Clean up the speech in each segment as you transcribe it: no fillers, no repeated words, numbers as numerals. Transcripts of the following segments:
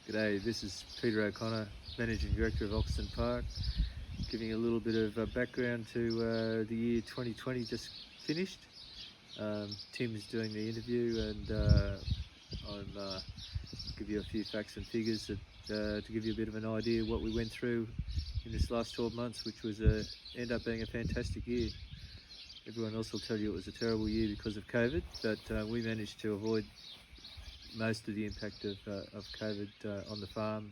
G'day, this is Peter O'Connor, Managing Director of Oxton Park, giving a little bit of background to the year 2020 just finished. Tim's doing the interview, and I'll give you a few facts and figures to give you a bit of an idea what we went through in this last 12 months, which was end up being a fantastic year. Everyone else will tell you it was a terrible year because of COVID, but we managed to avoid most of the impact of COVID on the farm,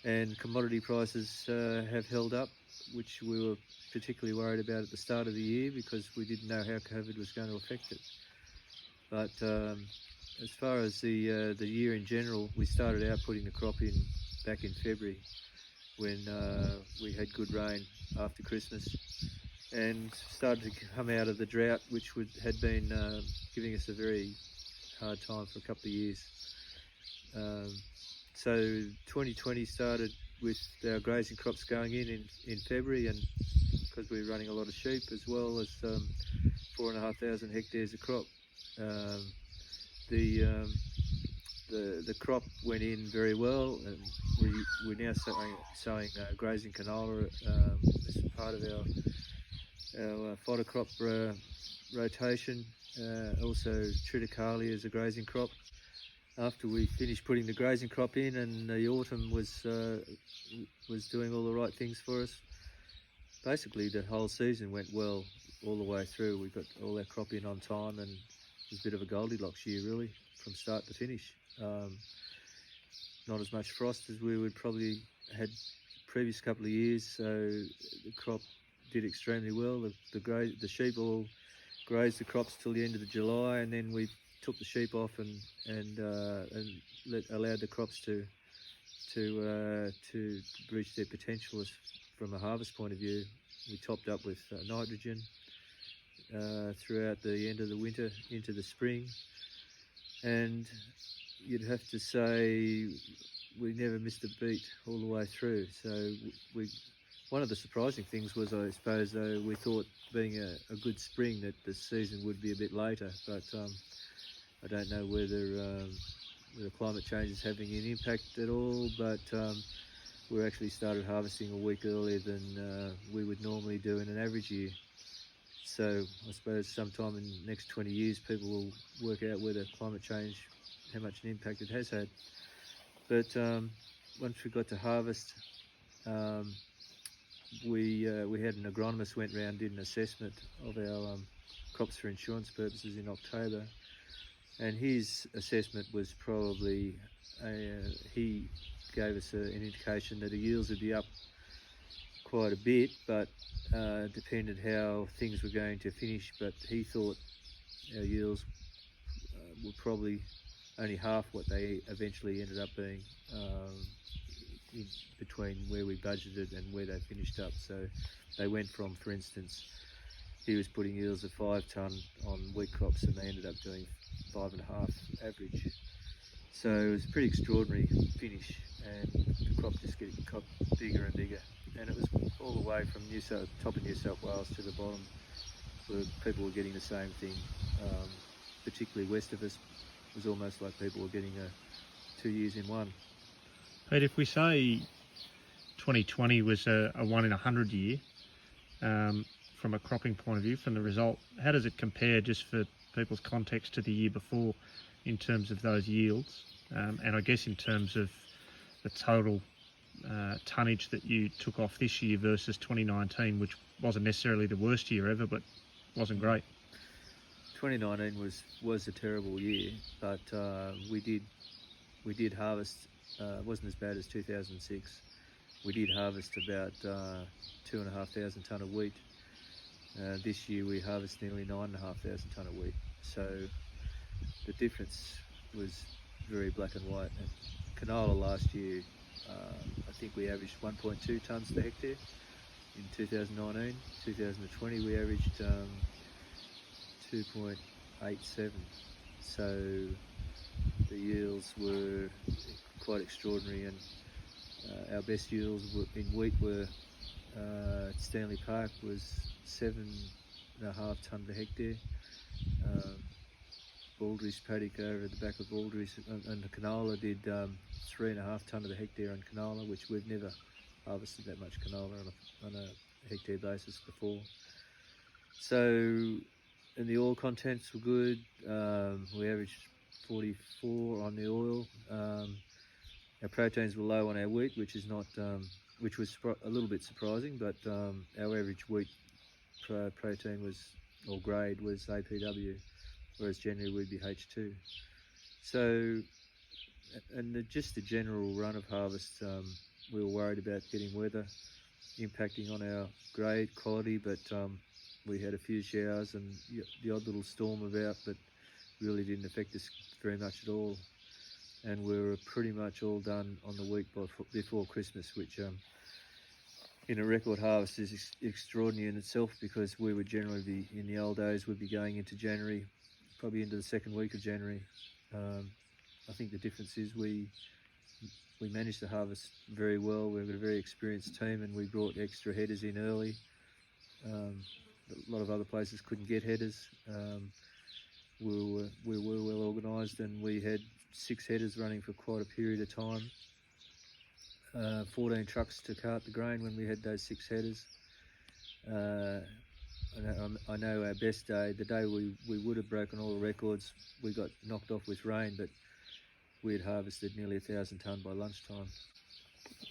and commodity prices have held up, which we were particularly worried about at the start of the year because we didn't know how COVID was going to affect it. But as far as the year in general, we started out putting the crop in back in February when we had good rain after Christmas and started to come out of the drought, which had been giving us a very hard time for a couple of years. So 2020 started with our grazing crops going in February, and because we were running a lot of sheep as well as 4,500 hectares of crop, the crop went in very well, and we're now sowing grazing canola as part of our fodder crop rotation. Also triticale as a grazing crop. After we finished putting the grazing crop in, and the autumn was doing all the right things for us, basically the whole season went well all the way through. We got all our crop in on time, and it was a bit of a Goldilocks year really from start to finish. Not as much frost as we would probably had previous couple of years, so the crop did extremely well. The sheep all grazed the crops till the end of July, and then we took the sheep off and allowed the crops to reach their potential from a harvest point of view. We topped up with nitrogen throughout the end of the winter into the spring, and you'd have to say we never missed a beat all the way through. So one of the surprising things was, I suppose, though, we thought being a good spring that the season would be a bit later, but I don't know whether climate change is having an impact at all, but we actually started harvesting a week earlier than we would normally do in an average year. So I suppose sometime in the next 20 years people will work out whether climate change, how much an impact it has had. But once we got to harvest, we had an agronomist went round, did an assessment of our crops for insurance purposes in October, and his assessment was probably, he gave us an indication that the yields would be up quite a bit, but depended how things were going to finish. But he thought our yields were probably only half what they eventually ended up being, in between where we budgeted and where they finished up. So they went from, for instance, he was putting yields of 5 tonne on wheat crops, and they ended up doing 5.5 average. So it was a pretty extraordinary finish, and the crop just got bigger and bigger. And it was all the way from top of New South Wales to the bottom, where people were getting the same thing. Particularly west of us, it was almost like people were getting 2 years in one. But if we say 2020 was a 1 in 100 year, from a cropping point of view, from the result, how does it compare, just for people's context, to the year before in terms of those yields? And I guess in terms of the total tonnage that you took off this year versus 2019, which wasn't necessarily the worst year ever, but wasn't great. 2019 was a terrible year, but we did harvest. It wasn't as bad as 2006. We did harvest about 2,500 tonne of wheat. This year we harvested nearly 9,500 tonne of wheat. So the difference was very black and white. And canola last year, I think we averaged 1.2 tonnes per hectare in 2019. 2020 we averaged 2.87. So the yields were quite extraordinary, and our best yields in wheat were at Stanley Park was 7.5 tonne per hectare. Baldry's paddock over at the back of Baldry's, and the canola did 3.5 tonne of the hectare on canola, which we've never harvested that much canola on a hectare basis before. So, and the oil contents were good. We averaged 44 on the oil. Our proteins were low on our wheat, which is not, which was a little bit surprising, but our average wheat protein was, or grade was APW, whereas generally we'd be H2. So, and just the general run of harvest, we were worried about getting weather impacting on our grade quality, but we had a few showers and the odd little storm about, but really didn't affect us very much at all. And we were pretty much all done on the week before Christmas, which in a record harvest is extraordinary in itself, because we would generally be, in the old days, we'd be going into January, probably into the second week of January. I think the difference is we managed to harvest very well. We've got a very experienced team, and we brought extra headers in early. A lot of other places couldn't get headers. We were well organised, and we had 6 headers running for quite a period of time. 14 trucks to cart the grain when we had those 6 headers. I know our best day, the day we would have broken all the records, we got knocked off with rain, but we had harvested nearly 1,000 tonne by lunchtime.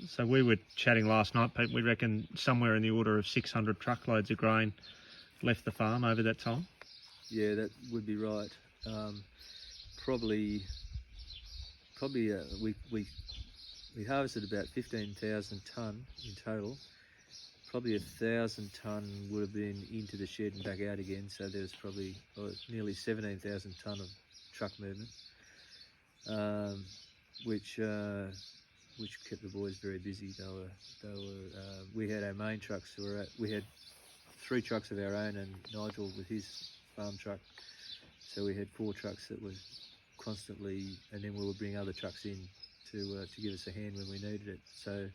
So we were chatting last night, Pete, we reckon somewhere in the order of 600 truckloads of grain left the farm over that time? Yeah, that would be right. Probably we harvested about 15,000 tonne in total. Probably 1,000 tonne would have been into the shed and back out again, so there's probably nearly 17,000 tonne of truck movement, which kept the boys very busy. We had our main trucks. We had 3 trucks of our own, and Nigel with his farm truck. So we had 4 trucks that were constantly, and then we would bring other trucks in to give us a hand when we needed it. So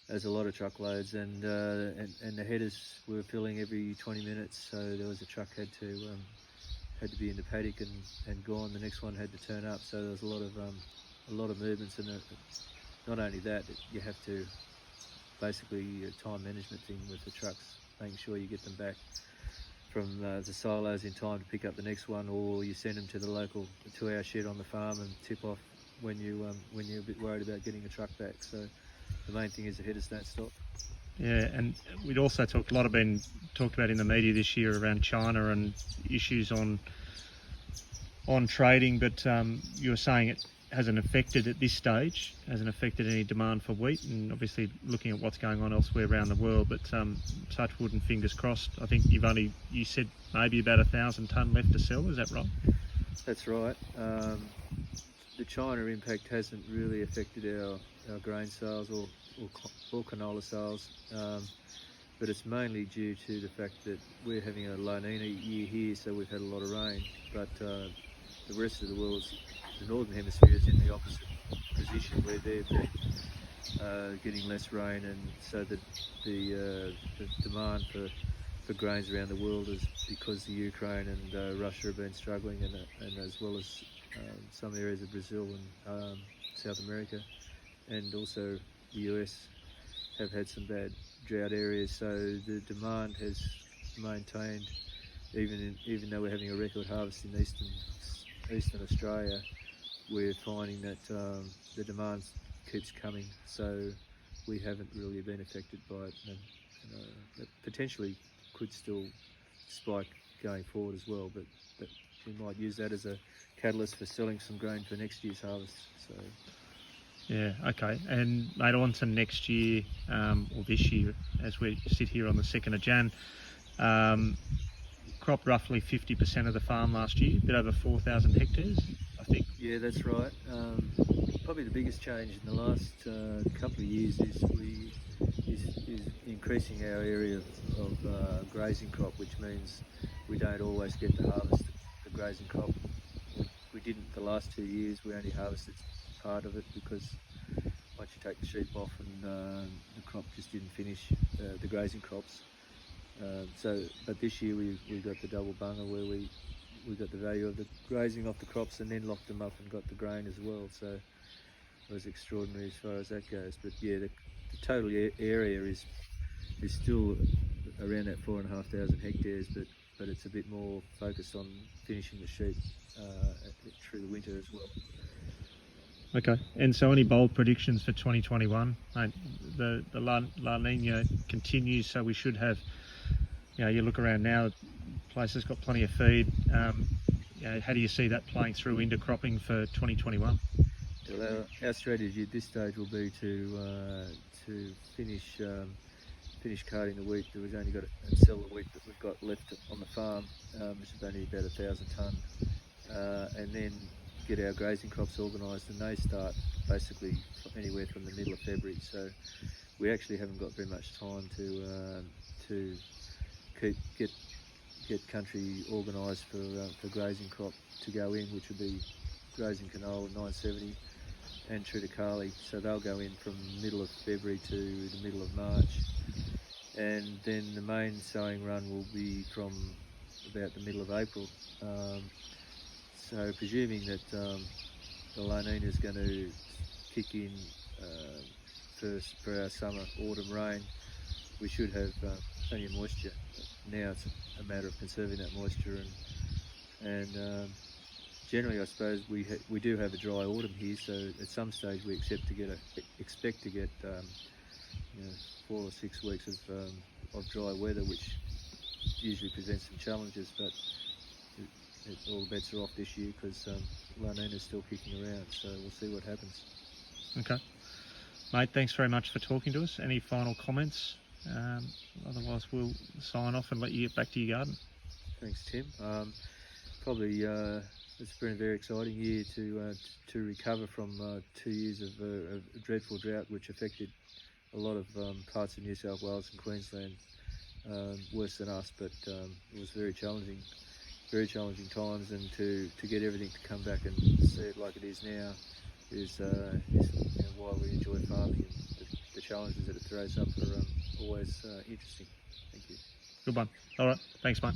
there's a lot of truckloads, and the headers were filling every 20 minutes. So there was a truck had to be in the paddock and gone. The next one had to turn up. So there was a lot of movements, and not only that, you have to basically a time management thing with the trucks, making sure you get them back from the silos in time to pick up the next one, or you send them to our shed on the farm and tip off when you're a bit worried about getting a truck back. So the main thing is the headers don't stop. Yeah, and we'd also talked about in the media this year around China and issues on trading, but you were saying it hasn't affected at this stage, hasn't affected any demand for wheat, and obviously looking at what's going on elsewhere around the world, but touch wood and fingers crossed. I think you said maybe about 1,000 tonne left to sell, is that right? That's right. The China impact hasn't really affected our grain sales or canola sales, but it's mainly due to the fact that we're having a La Nina year here, so we've had a lot of rain, but the rest of the world, the northern hemisphere, is in the opposite position, where they've been getting less rain, and so the demand for grains around the world is because the Ukraine and Russia have been struggling, and as well as some areas of Brazil and South America, and also the US have had some bad drought areas. So the demand has maintained, even though we're having a record harvest in eastern Australia. We're finding that the demand keeps coming, so we haven't really been affected by it, and that potentially could still spike going forward as well, but we might use that as a catalyst for selling some grain for next year's harvest. So yeah, okay. And mate, on to next year, or this year, as we sit here on the 2nd of Jan. Cropped roughly 50% of the farm last year, a bit over 4,000 hectares, I think. Yeah, that's right. Probably the biggest change in the last couple of years is increasing our area of grazing crop, which means we don't always get to harvest the grazing crop. We didn't the last 2 years. We only harvested part of it because once you take the sheep off, and the crop just didn't finish, the grazing crops. But this year we got the double bunga, where we got the value of the grazing off the crops and then locked them up and got the grain as well. So it was extraordinary as far as that goes. But yeah, the total area is still around that 4,500 hectares, but it's a bit more focused on finishing the sheep through the winter as well. Okay, and so any bold predictions for 2021? Mate, the La Nina continues, so we should have, you look around now, places got plenty of feed. How do you see that playing through into cropping for 2021? Well, our strategy at this stage will be to finish carting the wheat that we've only got and sell the wheat that we've got left on the farm, which is only about 1,000 tonne, and then get our grazing crops organised, and they start basically anywhere from the middle of February. So we actually haven't got very much time to get country organised for grazing crop to go in, which would be grazing canola 970 and triticale. So they'll go in from middle of February to the middle of March, and then the main sowing run will be from about the middle of April. So presuming that the La Nina is going to kick in first for our summer, autumn rain, we should have plenty of moisture. Now it's a matter of conserving that moisture, and generally I suppose we do have a dry autumn here, so at some stage we expect to get 4 or 6 weeks of dry weather, which usually presents some challenges, but all the bets are off this year because La Nina is still kicking around, so we'll see what happens. Okay. Mate, thanks very much for talking to us. Any final comments? Otherwise we'll sign off and let you get back to your garden. Thanks, Tim. Probably it's been a very exciting year to recover from 2 years of a dreadful drought which affected a lot of parts of New South Wales and Queensland, worse than us, but it was very challenging times, and to get everything to come back and see it like it is now is why we enjoy farming, and the challenges that it throws up are always interesting. Thank you. Good one. All right. Thanks, mate.